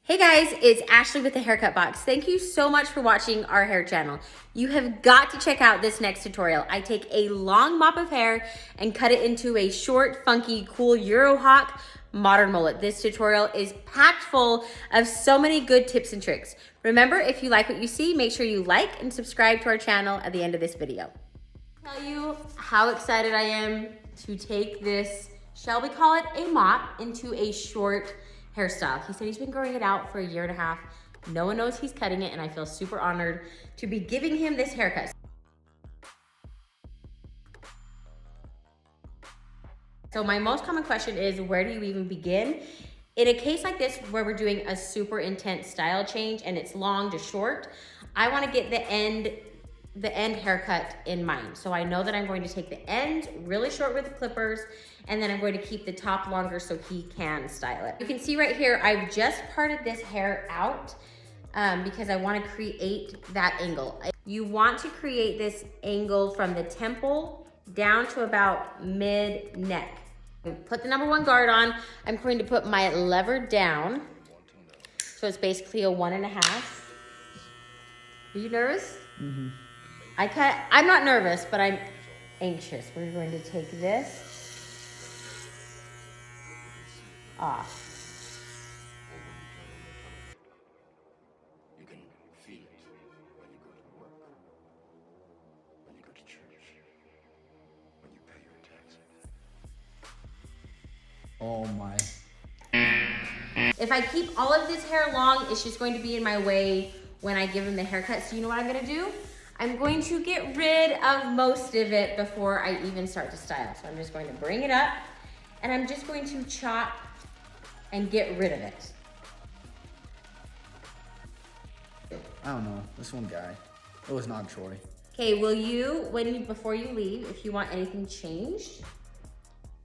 Hey guys, it's Ashley with the Haircut Box. Thank you so much for watching our hair channel. You have got to check out this next tutorial. I take a long mop of hair and cut it into a short, funky, cool Eurohawk modern mullet. This tutorial is packed full of so many good tips and tricks. Remember, if you like what you see, make sure you like and subscribe to our channel at the end of this video. I'll tell you how excited I am to take this, shall we call it a mop, into a short hairstyle. He said he's been growing it out for 1.5 years. No one knows he's cutting it, and I feel super honored to be giving him this haircut. So my most common question is, where do you even begin? In a case like this, where we're doing a super intense style change and it's long to short, I wanna get the end haircut in mind. So I know that I'm going to take the end really short with the clippers, and then I'm going to keep the top longer so he can style it. You can see right here, I've just parted this hair out because I want to create that angle. You want to create this angle from the temple down to about mid neck. Put the number 1 guard on. I'm going to put my lever down. So it's basically a 1.5. Are you nervous? Mm-hmm. I'm not nervous, but I'm anxious. We're going to take this off. You can feel it when you go to work, when you go to church, when you pay your taxes. Oh my. If I keep all of this hair long, it's just going to be in my way when I give him the haircut. So you know what I'm gonna do? I'm going to get rid of most of it before I even start to style. So I'm just going to bring it up, and I'm just going to chop and get rid of it. I don't know. This one guy. It was not Troy. Okay, will you, before you leave, if you want anything changed,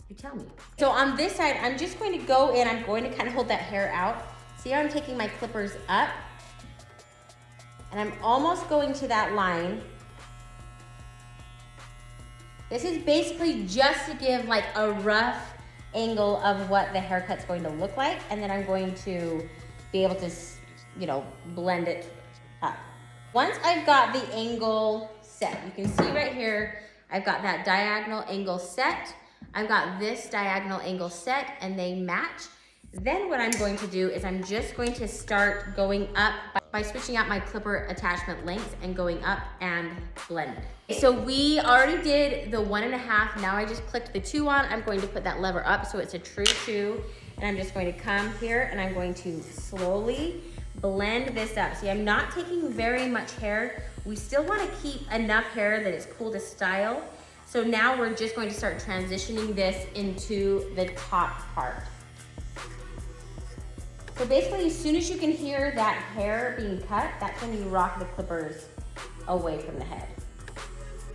you tell me. So on this side, I'm just going to go in, I'm going to kind of hold that hair out. See how I'm taking my clippers up? And I'm almost going to that line. This is basically just to give like a rough angle of what the haircut's going to look like. And then I'm going to be able to, blend it up. Once I've got the angle set, you can see right here, I've got that diagonal angle set. I've got this diagonal angle set, and they match. Then what I'm going to do is I'm just going to start going up by switching out my clipper attachment length and going up and blend. So we already did the 1.5. Now I just clicked the 2 on. I'm going to put that lever up so it's a true 2. And I'm just going to come here and I'm going to slowly blend this up. See, I'm not taking very much hair. We still want to keep enough hair that it's cool to style. So now we're just going to start transitioning this into the top part. So basically, as soon as you can hear that hair being cut, that's when you rock the clippers away from the head.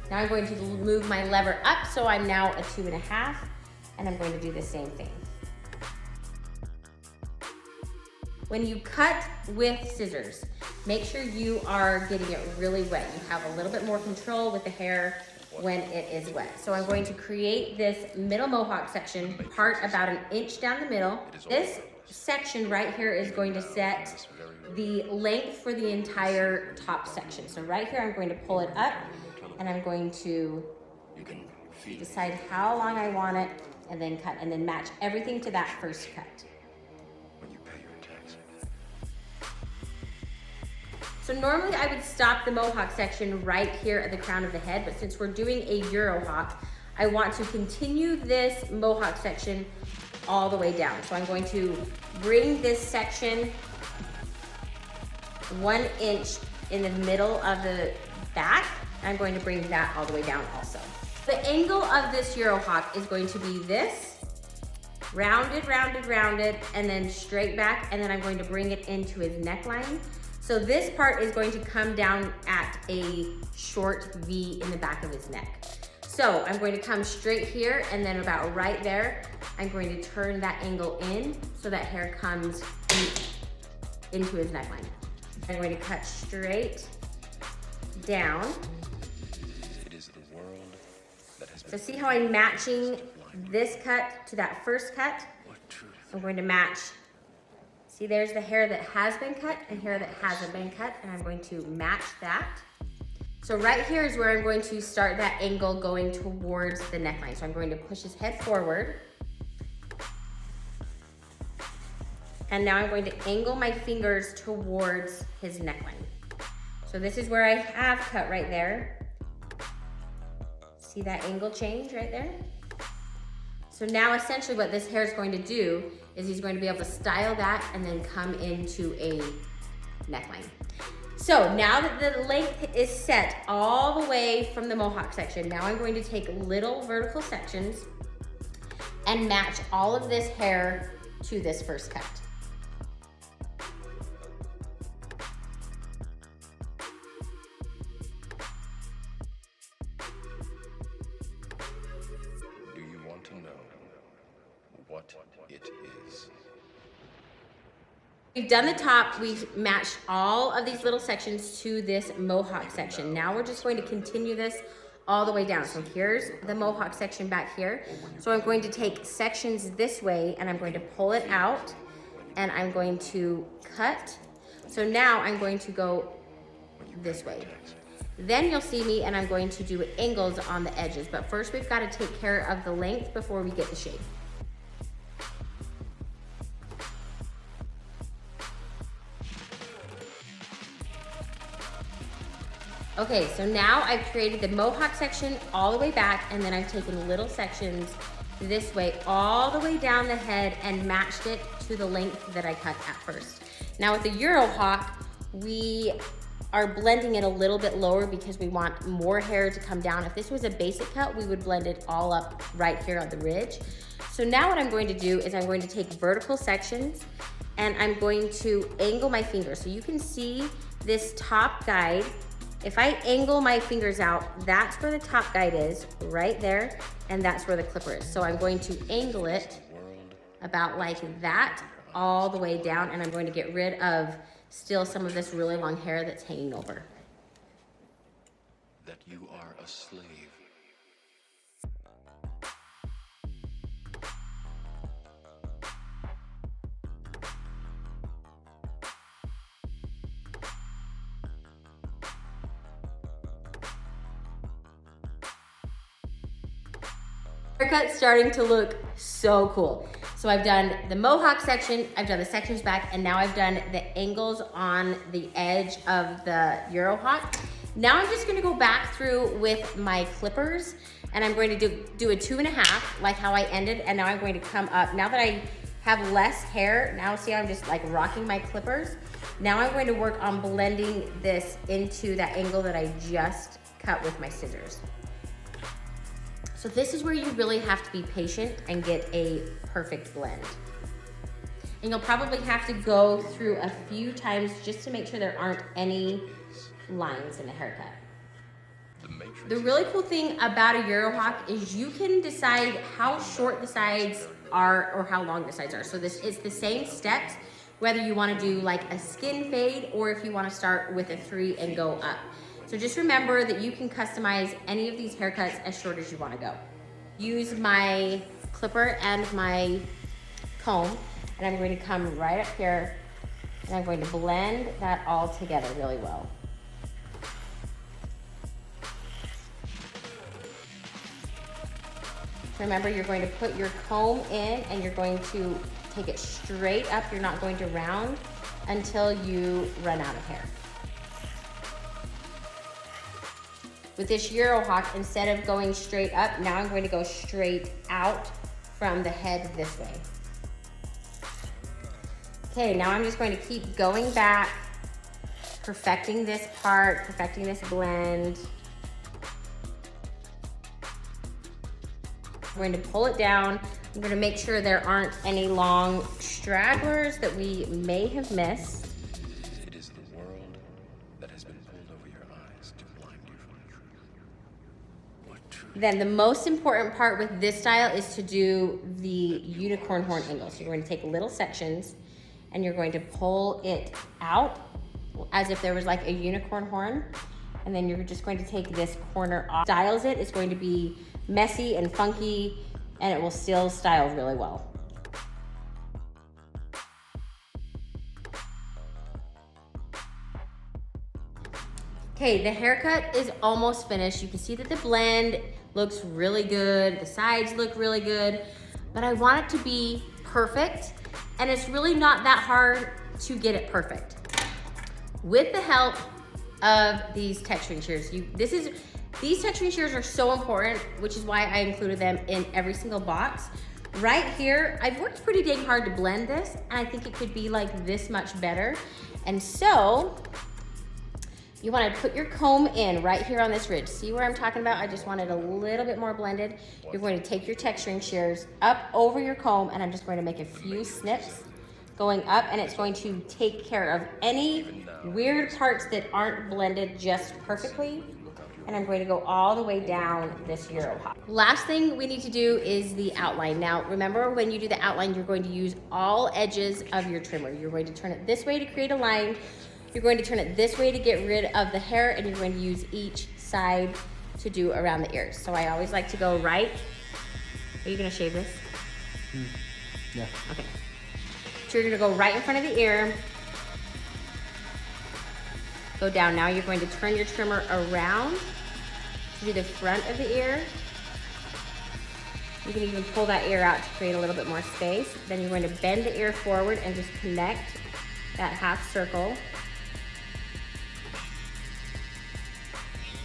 Now I'm going to move my lever up, so I'm now a 2.5, and I'm going to do the same thing. When you cut with scissors, make sure you are getting it really wet. You have a little bit more control with the hair when it is wet. So I'm going to create this middle mohawk section, part about 1 inch down the middle. This section right here is going to set the length for the entire top section. So right here, I'm going to pull it up, and I'm going to decide how long I want it, and then cut, and then match everything to that first cut. When you pay your taxes. So normally I would stop the mohawk section right here at the crown of the head, but since we're doing a Eurohawk, I want to continue this mohawk section all the way down. So I'm going to bring this section 1 inch in the middle of the back. I'm going to bring that all the way down also. The angle of this Eurohawk is going to be this, rounded, rounded, rounded, and then straight back, and then I'm going to bring it into his neckline. So this part is going to come down at a short V in the back of his neck. So I'm going to come straight here, and then about right there, I'm going to turn that angle in so that hair comes into his neckline. I'm going to cut straight down. It is the world that has been. So see how I'm matching this cut to that first cut? I'm going to match See, there's the hair that has been cut and hair that hasn't been cut, and I'm going to match that. So right here is where I'm going to start that angle going towards the neckline. So I'm going to push his head forward. And now I'm going to angle my fingers towards his neckline. So this is where I have cut right there. See that angle change right there? So now essentially what this hair is going to do is he's going to be able to style that and then come into a neckline. So now that the length is set all the way from the mohawk section, now I'm going to take little vertical sections and match all of this hair to this first cut. Do you want to know what it is? We've done the top, we've matched all of these little sections to this mohawk section. Now we're just going to continue this all the way down. So here's the mohawk section back here. So I'm going to take sections this way and I'm going to pull it out and I'm going to cut. So now I'm going to go this way. Then you'll see me and I'm going to do angles on the edges. But first we've got to take care of the length before we get the shape. Okay, so now I've created the mohawk section all the way back, and then I've taken little sections this way all the way down the head and matched it to the length that I cut at first. Now with the Eurohawk, we are blending it a little bit lower because we want more hair to come down. If this was a basic cut, we would blend it all up right here on the ridge. So now what I'm going to do is I'm going to take vertical sections and I'm going to angle my fingers. So you can see this top guide. If I angle my fingers out, that's where the top guide is, right there, and that's where the clipper is. So I'm going to angle it about like that all the way down, and I'm going to get rid of still some of this really long hair that's hanging over. That you are a slave. Haircut's starting to look so cool. So I've done the mohawk section, I've done the sections back, and now I've done the angles on the edge of the Eurohawk. Now I'm just gonna go back through with my clippers and I'm going to do a 2.5, like how I ended, and now I'm going to come up. Now that I have less hair, now see how I'm just like rocking my clippers? Now I'm going to work on blending this into that angle that I just cut with my scissors. So this is where you really have to be patient and get a perfect blend. And you'll probably have to go through a few times just to make sure there aren't any lines in the haircut. The really cool thing about a Eurohawk is you can decide how short the sides are or how long the sides are. So this is the same steps, whether you want to do like a skin fade or if you want to start with a 3 and go up. So just remember that you can customize any of these haircuts as short as you want to go. Use my clipper and my comb, and I'm going to come right up here and I'm going to blend that all together really well. Remember, you're going to put your comb in and you're going to take it straight up. You're not going to round until you run out of hair. With this Eurohawk, instead of going straight up, now I'm going to go straight out from the head this way. Okay, now I'm just going to keep going back, perfecting this part, perfecting this blend. We're going to pull it down. I'm going to make sure there aren't any long stragglers that we may have missed. It is the world that has been pulled over your eyes to blind you from the truth. What truth? Then the most important part with this style is to do the unicorn horn angle. So you're going to take little sections and you're going to pull it out as if there was like a unicorn horn. And then you're just going to take this corner off. Styles it, it's going to be messy and funky, and it will still style really well. Okay, the haircut is almost finished. You can see that the blend looks really good. The sides look really good, but I want it to be perfect, and it's really not that hard to get it perfect. With the help of these texturing shears, these texturing shears are so important, which is why I included them in every single box. Right here, I've worked pretty dang hard to blend this, and I think it could be like this much better. And so, you wanna put your comb in right here on this ridge. See where I'm talking about? I just want it a little bit more blended. You're going to take your texturing shears up over your comb, and I'm just going to make a few snips going up, and it's going to take care of any weird parts that aren't blended just perfectly. And I'm going to go all the way down this Eurohawk. Last thing we need to do is the outline. Now, remember when you do the outline, you're going to use all edges of your trimmer. You're going to turn it this way to create a line. You're going to turn it this way to get rid of the hair, and you're going to use each side to do around the ears. So I always like to go right. Are you gonna shave this? Yeah. Okay. So you're gonna go right in front of the ear. Go down. Now you're going to turn your trimmer around to do the front of the ear. You can even pull that ear out to create a little bit more space. Then you're going to bend the ear forward and just connect that half circle.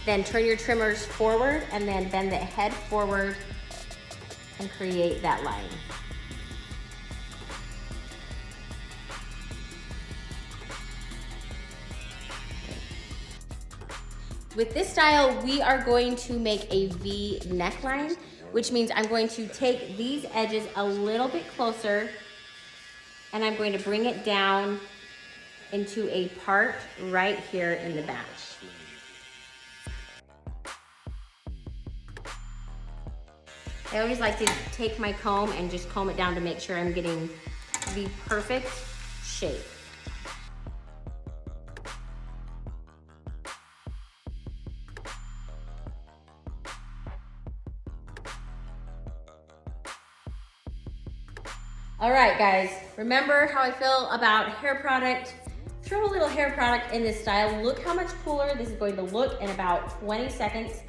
Then turn your trimmers forward and then bend the head forward and create that line. With this style, we are going to make a V neckline, which means I'm going to take these edges a little bit closer, and I'm going to bring it down into a part right here in the back. I always like to take my comb and just comb it down to make sure I'm getting the perfect shape. All right, guys, remember how I feel about hair product? Throw a little hair product in this style. Look how much cooler this is going to look in about 20 seconds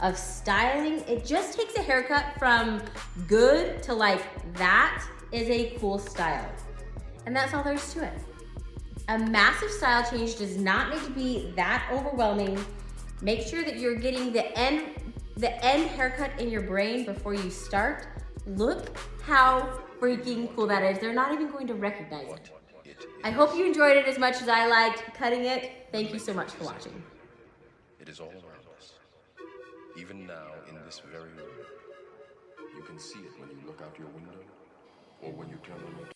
of styling. It just takes a haircut from good to like, that is a cool style. And that's all there is to it. A massive style change does not need to be that overwhelming. Make sure that you're getting the end haircut in your brain before you start. Look how freaking cool that is. They're not even going to recognize it. I hope you enjoyed it as much as I liked cutting it. Thank you so much for watching. It is all around us. Even now, in this very room. You can see it when you look out your window or when you turn on your